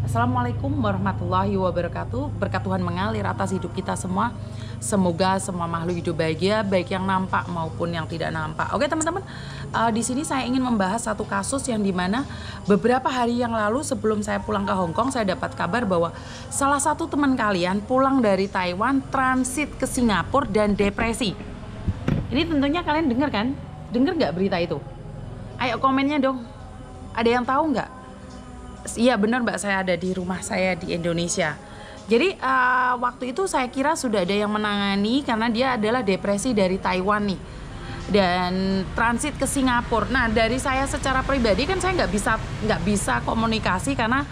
Assalamualaikum warahmatullahi wabarakatuh. Berkat Tuhan mengalir atas hidup kita semua. Semoga semua makhluk hidup bahagia, baik yang nampak maupun yang tidak nampak. Oke teman-teman, di sini saya ingin membahas satu kasus yang dimana beberapa hari yang lalu sebelum saya pulang ke Hong Kong, saya dapat kabar bahwa salah satu teman kalian pulang dari Taiwan, transit ke Singapura dan depresi. Ini tentunya kalian dengar kan? Dengar nggak berita itu? Ayo komennya dong. Ada yang tahu nggak? Iya benar Mbak, saya ada di rumah saya di Indonesia. Jadi waktu itu saya kira sudah ada yang menangani karena dia adalah depresi dari Taiwan nih. Dan transit ke Singapura. Nah dari saya secara pribadi kan saya nggak bisa komunikasi karena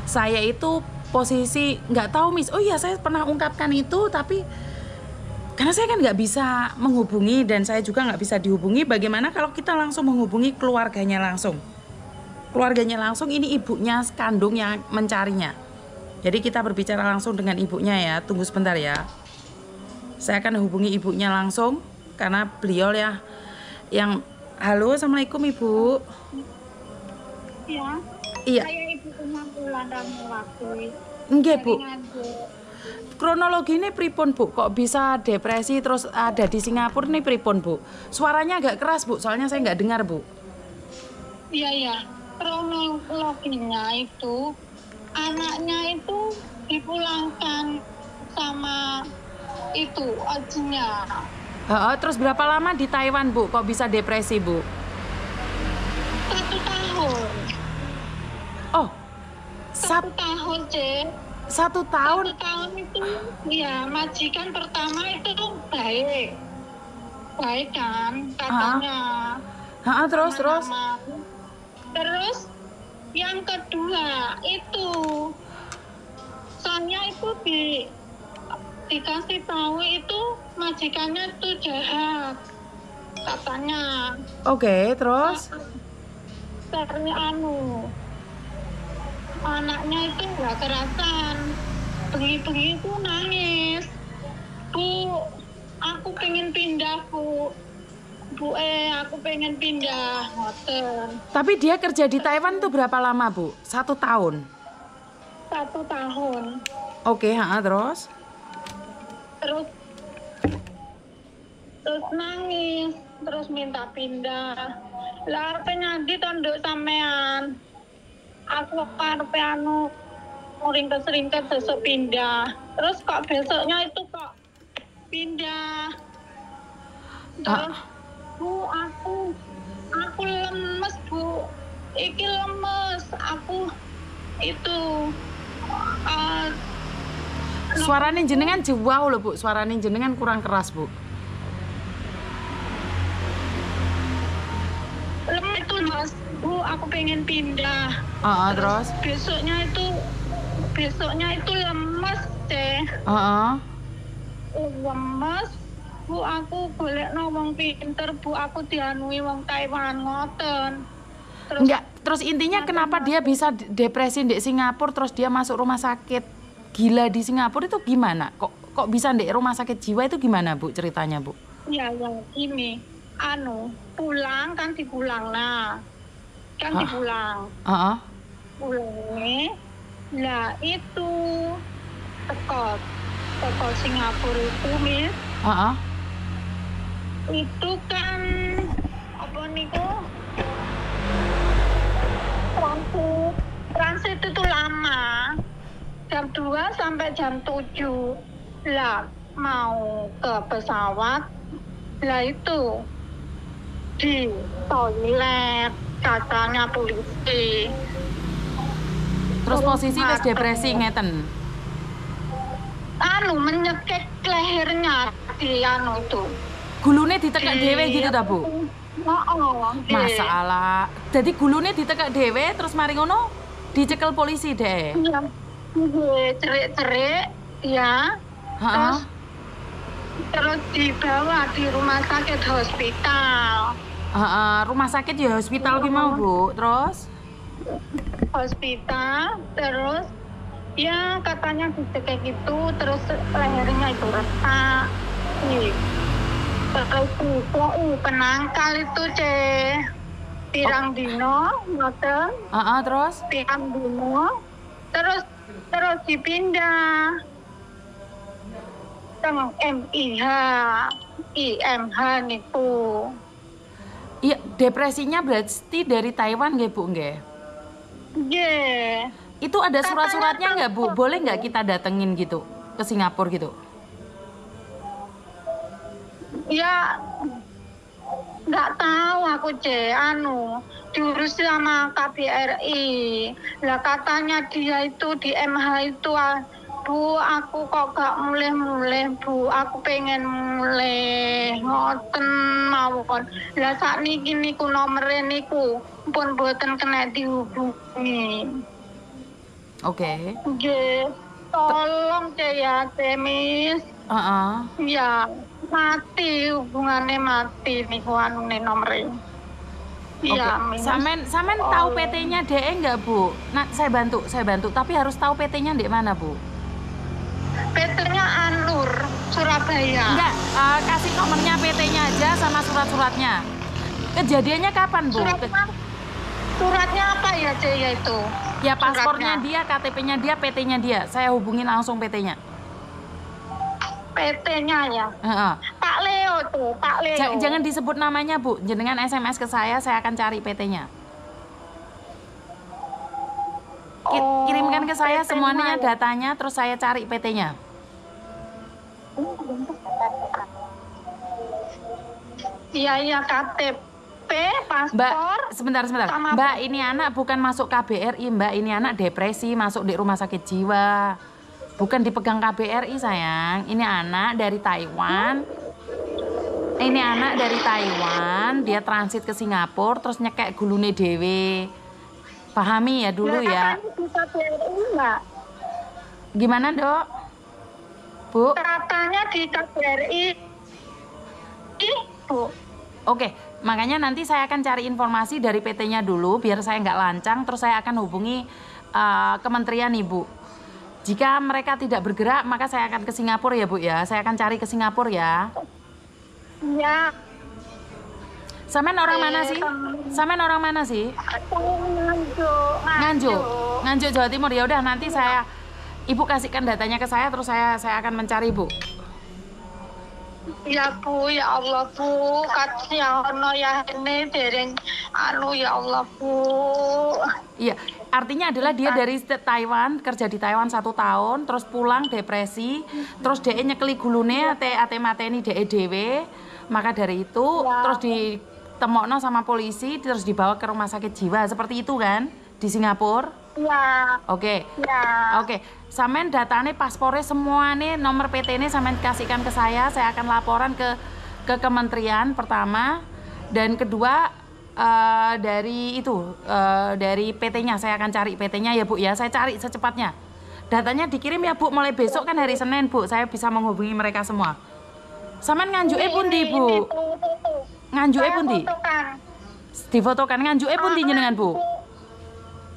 saya itu posisi nggak tahu oh iya saya pernah ungkapkan itu tapi karena saya kan nggak bisa menghubungi dan saya juga nggak bisa dihubungi. Bagaimana kalau kita langsung menghubungi keluarganya langsung? Keluarganya langsung, ini ibunya kandung yang mencarinya. Jadi kita berbicara langsung dengan ibunya ya. Tunggu sebentar ya. Saya akan hubungi ibunya langsung karena beliau ya yang halo, assalamualaikum ibu. Ya. Iya. Saya ibu pulang dan waktu. Enggak bu. Kronologi ini pripun bu? Kok bisa depresi terus ada di Singapura nih pripun bu? Suaranya agak keras bu, soalnya saya nggak dengar bu. Iya ya. Kronologinya itu anaknya itu dipulangkan sama itu ojnya. Terus berapa lama di Taiwan bu? Kok bisa depresi bu? 1 tahun. Oh, 1 tahun cek. 1 tahun. 1 tahun itu ya majikan pertama itu baik kan katanya. Terus yang kedua itu saya itu dikasih tahu itu majikannya itu jahat katanya. Oke, terus anaknya itu nggak kerasan, bengi-bengi itu nangis, bu aku pengen pindah bu, aku pengen pindah hotel. Tapi dia kerja di Taiwan itu berapa lama bu? 1 tahun? 1 tahun. Oke, terus? Terus nangis, terus minta pindah. Lah artinya di tondok sampean. Aku karepe ringkes besok pindah. Terus kok besoknya itu kok pindah. Terus bu aku lemes bu. Iki lemes. Aku itu suaranya jenengan jauh loh bu, suaranya jenengan kurang keras bu. Lemes itu mas, bu aku pengen pindah. Terus? Besoknya itu lemes deh. Lemes, bu aku golek wong pinter bu, aku dianui wong Taiwan ngoten. Terus intinya kenapa dia bisa depresi di Singapura terus dia masuk rumah sakit gila di Singapura itu gimana? Kok bisa di rumah sakit jiwa itu gimana bu ceritanya bu? Ya gini, pulang kan dipulang lah. Dipulang. Pulangnya, lah itu teko Singapura itu mis. Itu kan apa niku? Transit itu lama. Jam 2 sampai jam 7. Lah mau ke pesawat. Lah itu di toilet katanya polisi. Terus posisi wis depresi ngeten. Menyekek lehernya di itu. Gulune ditekak dhewe gitu ta, Bu? Masalah. Jadi gulune ditekak dhewe terus mari ngono dicekel polisi deh. Iya. Cerik-cerik ya. Terus dibawa di rumah sakit hospital. Rumah sakit ya hospital ki mau, Bu. Terus hospital, terus ya katanya dicekek gitu, terus lehernya itu retak. Terus penangkal itu pirang dino ngoten. Terus Pirang dino terus terus dipindah teng IMH niku. Iya, depresinya berarti dari Taiwan nggih, Bu, nggih? Nggih. Itu ada surat-suratnya nggak, Bu? Katanya Boleh nggak kita datengin gitu ke Singapura gitu? ya nggak tahu aku diurus sama KBRI. Lah katanya dia itu di MH itu Bu, aku kok gak mulih-mulih Bu, aku pengen mulih ngoten mawon. Lah sakniki niku nomere niku pun boten kena dihubungi. Oke. Nggih, tolong ya Temis. Heeh. Ya, mati hubungannya mati niku anune nomere. Iya, Oke. Samen tahu PT-nya DE nggak, Bu? Nah, saya bantu. Tapi harus tahu PT-nya di mana, Bu? PT-nya Anur, Surabaya. Enggak, kasih nomornya PT-nya aja sama surat-suratnya. Kejadiannya kapan, Bu? Suratnya apa ya, Jaya itu? Ya, paspornya dia, KTP-nya dia, PT-nya dia. Saya hubungi langsung PT-nya. PT-nya ya. Heeh. Pak Leo tuh, Pak Leo. Jangan disebut namanya, Bu. Jenengan SMS ke saya akan cari PT-nya. Kirimkan ke saya semuanya datanya, terus saya cari PT-nya. Iya, KTP, paspor. Mbak, sebentar. Mbak, ini anak bukan masuk KBRI, Mbak. Ini anak depresi, masuk di rumah sakit jiwa. Bukan dipegang KBRI, sayang. Ini anak dari Taiwan. Dia transit ke Singapura, terus nyekek gulune dewe. Pahami ya dulu ya. Gimana, Dok? Bu? Katanya di KBRI, Bu. Oke, makanya nanti saya akan cari informasi dari PT-nya dulu, biar saya nggak lancang, terus saya akan hubungi kementerian Ibu. Jika mereka tidak bergerak, maka saya akan ke Singapura ya, Bu ya. Saya akan cari ke Singapura ya. Ya. Samen orang mana sih? Nganjuk, Jawa Timur. Ya udah, nanti Ibu kasihkan datanya ke saya, terus saya akan mencari, Bu. Ya Bu, ya Allah Bu, katanya ya ini dereng ya Allah Bu. Iya, artinya adalah dia dari Taiwan, kerja di Taiwan 1 tahun, terus pulang depresi, terus DE nyekeli gulune ate mateni DE dewe, maka dari itu terus ditemokno sama polisi, terus dibawa ke rumah sakit jiwa, seperti itu kan, di Singapura? Ya. Oke. Ya. Oke. Samen datane paspornya semua nih, nomor PT-nya samen kasihkan ke saya akan laporan ke kementerian pertama, dan kedua dari PT-nya saya akan cari PT-nya ya, Bu ya. Saya cari secepatnya. Datanya dikirim ya, Bu, mulai besok kan hari Senin, Bu. Saya bisa menghubungi mereka semua. Samen nganjuke pundi, Bu? Nganjuke pundi? Difotokan nganjuke pundi jenengan, Bu?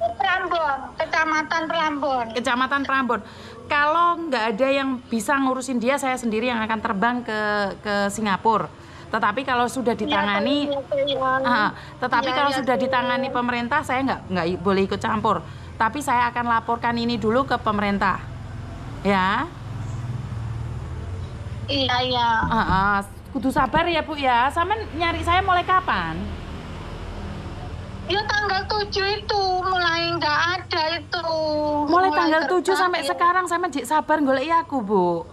Prambon, Kecamatan Prambon. Kalau nggak ada yang bisa ngurusin dia, saya sendiri yang akan terbang ke Singapura. Tetapi kalau sudah ditangani, ditangani pemerintah, saya nggak boleh ikut campur. Tapi saya akan laporkan ini dulu ke pemerintah, ya. Iya. Kudu sabar ya, Bu ya. Sama nyari saya mulai kapan? Ya tanggal 7 itu mulai nggak ada itu. Mulai tanggal 7 sampai sekarang saya jek sabar golek aku, Bu.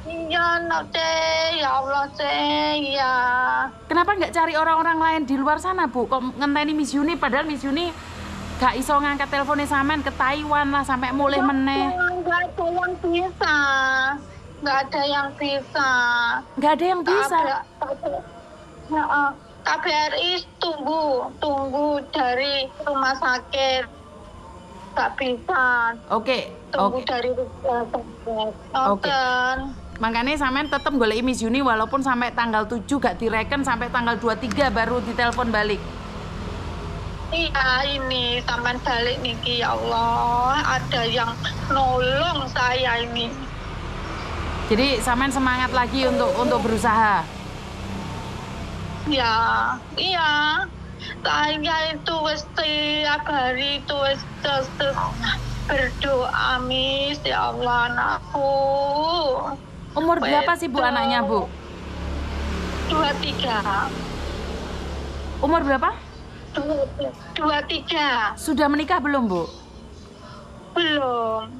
Iya, ya Allah, ya. Kenapa nggak cari orang-orang lain di luar sana, Bu? Kok ngenteni Miss Yuni, padahal Miss Yuni gak iso ngangkat teleponnya sampean ke Taiwan lah sampai mulai meneh. Nggak ada yang bisa. KBRI tunggu dari rumah sakit, nggak bisa. Oke. Dari Oke. Makanya sampean tetap golek Miss Yuni walaupun sampai tanggal 7 gak direken, sampai tanggal 23 baru ditelepon balik. Iya, ini sampean balik niki, ya Allah, ada yang nolong saya ini. Jadi sampean semangat lagi untuk berusaha. Ya, iya. Saya itu tiap hari itu berdoa, Miss. Ya Allah, anakku. Umur berapa sih Bu anaknya Bu? 23. Umur berapa? 23. Sudah menikah belum Bu? Belum.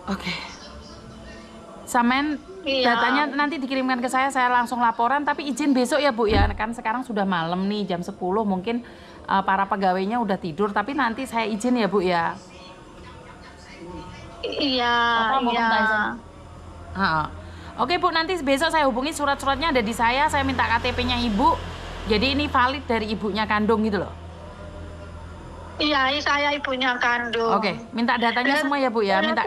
Oke. Samen Iya. datanya nanti dikirimkan ke saya langsung laporan, tapi izin besok ya Bu ya, kan sekarang sudah malam nih jam 10 mungkin para pegawainya udah tidur, tapi nanti saya izin ya Bu ya. Iya, Apa mau iya. minta izin? Oke Bu, nanti besok saya hubungi, surat-suratnya ada di saya minta KTP-nya Ibu, jadi ini valid dari ibunya kandung gitu loh. Iya, saya ibunya kandung. Oke, minta datanya semua ya Bu ya, minta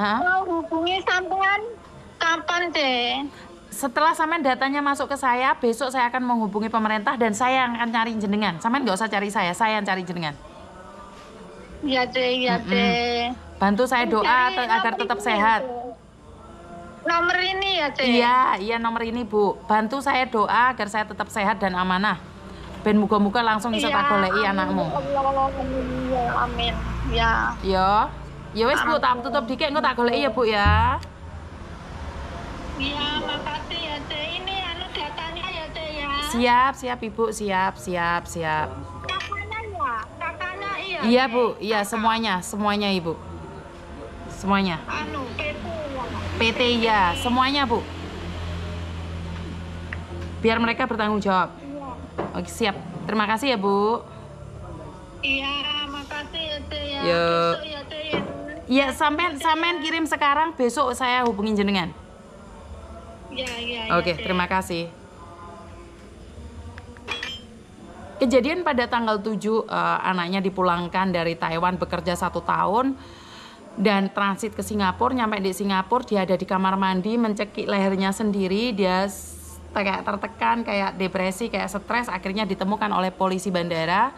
mau hubungi sampean kapan deh? Setelah sampean datanya masuk ke saya, besok saya akan menghubungi pemerintah dan saya yang akan cari jenengan. Sampean nggak usah cari saya yang cari jenengan. Iya deh, iya deh. Bantu saya doa agar tetap sehat. Nomor ini ya deh. Iya nomor ini Bu. Bantu saya doa agar saya tetap sehat dan amanah. Ben muga-muga langsung bisa tak goleki anakmu. Amin. Ya. Ya wis Bu, tak tutup dikit engko tak goleki ya Bu ya. Iya, makasih ya deh. Ini datanya ya deh ya. Siap Ibu, siap. Kakaknya ya? Kakaknya iya. Iya Bu, iya semuanya Ibu. Semuanya. PT ya, semuanya Bu. Biar mereka bertanggung jawab. Oke, siap. Terima kasih ya Bu. Iya, makasih ya deh ya. Yo. Besok ya deh ya. Iya, sampean kirim sekarang, besok saya hubungin jenengan. Iya. Oke, terima kasih. Kejadian pada tanggal 7 anaknya dipulangkan dari Taiwan bekerja 1 tahun dan transit ke Singapura. Nyampe di Singapura dia ada di kamar mandi mencekik lehernya sendiri, dia kayak tertekan, kayak depresi, kayak stres, akhirnya ditemukan oleh polisi bandara.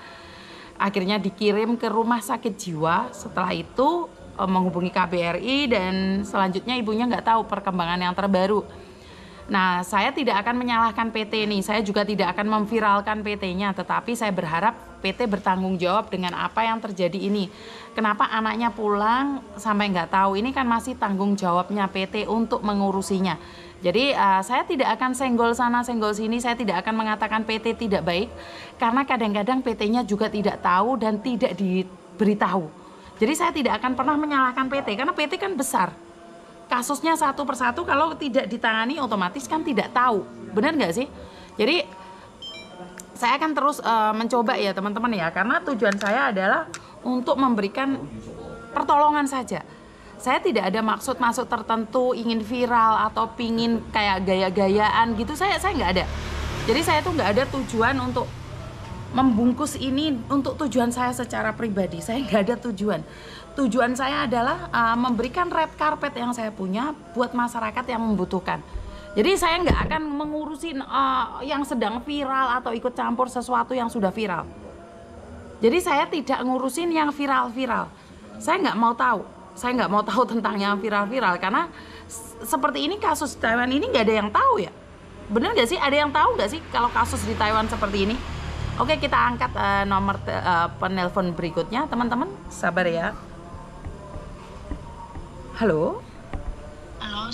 Akhirnya dikirim ke rumah sakit jiwa. Setelah itu menghubungi KBRI dan selanjutnya ibunya nggak tahu perkembangan yang terbaru. Nah, saya tidak akan menyalahkan PT ini, saya juga tidak akan memviralkan PT-nya, tetapi saya berharap PT bertanggung jawab dengan apa yang terjadi ini. Kenapa anaknya pulang sampai nggak tahu, ini kan masih tanggung jawabnya PT untuk mengurusinya. Jadi saya tidak akan senggol sana, senggol sini, saya tidak akan mengatakan PT tidak baik, karena kadang-kadang PT-nya juga tidak tahu dan tidak diberitahu. Jadi saya tidak akan pernah menyalahkan PT, karena PT kan besar. Kasusnya satu persatu kalau tidak ditangani otomatis kan tidak tahu, benar nggak sih? Jadi saya akan terus mencoba ya teman-teman ya, karena tujuan saya adalah untuk memberikan pertolongan saja. Saya tidak ada maksud tertentu, ingin viral atau pingin kayak gaya-gayaan gitu, saya nggak ada. Jadi saya tuh nggak ada tujuan untuk membungkus ini untuk tujuan saya secara pribadi, saya nggak ada tujuan. Tujuan saya adalah memberikan red carpet yang saya punya buat masyarakat yang membutuhkan. Jadi saya nggak akan mengurusin yang sedang viral atau ikut campur sesuatu yang sudah viral. Jadi saya tidak ngurusin yang viral-viral. Saya nggak mau tahu. Saya nggak mau tahu tentang yang viral-viral karena seperti ini kasus Taiwan ini nggak ada yang tahu ya. Bener nggak sih? Ada yang tahu nggak sih kalau kasus di Taiwan seperti ini? Oke, kita angkat nomor penelpon berikutnya, teman-teman. Sabar ya. Halo. Halo,